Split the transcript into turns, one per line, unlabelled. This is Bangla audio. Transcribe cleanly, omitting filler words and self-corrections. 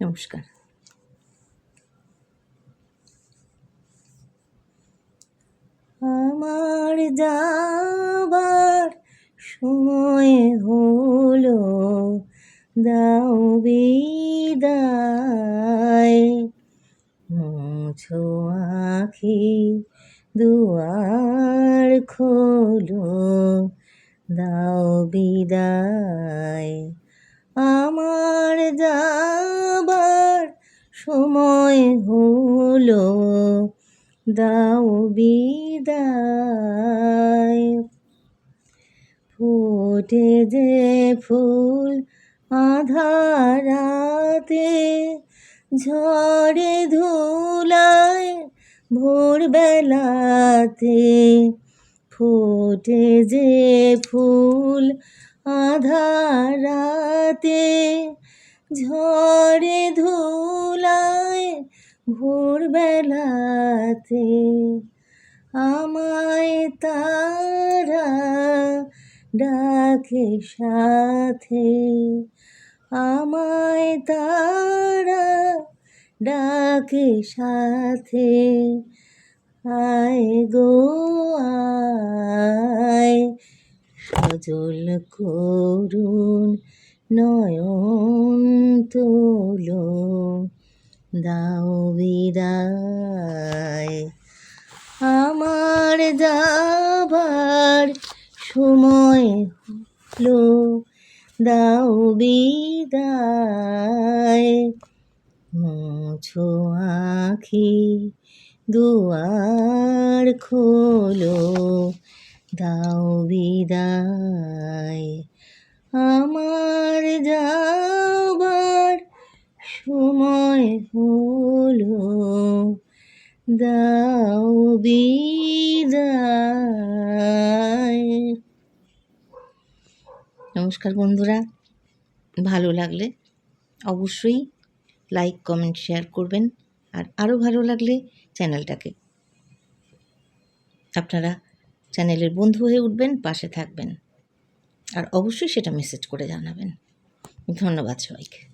নমস্কার। আমার যাবার সময় হলো, দাও বিদায়। মুছো আঁখি, দুয়ার খোলো, দাও বিদায়। আমার যাবার সময় হলো, দাও বিদায়। ফোটে যে ফুল আধারাতে, ঝড়ে ধুলায় ভোরবেলাতে। ফোটে যে ফুল আধারাতে, ঝড়ে ধুলায় ভোরবেলাতে। আমায় তারা ডাকে সাথে, আমায় তারা ডাকে সাথে। আয় গো আয়, সজল করুণ নয়ন তোলো, দাও বিদায়। আমার যাবার সময় হলো, দাও বিদায়। মুছো আঁখি, দুয়ার খোলো, দাও বিদায়। আমার যাবার সময় হলো, দাও বিদায়। নমস্কার বন্ধুরা, ভালো লাগলে অবশ্যই লাইক, কমেন্ট, শেয়ার করবেন। আর আরও ভালো লাগলে চ্যানেলটাকে আপনারা চ্যানেলের বন্ধু হয়ে উঠবেন, পাশে থাকবেন। আর অবশ্যই সেটা মেসেজ করে জানাবেন। ধন্যবাদ সবাইকে।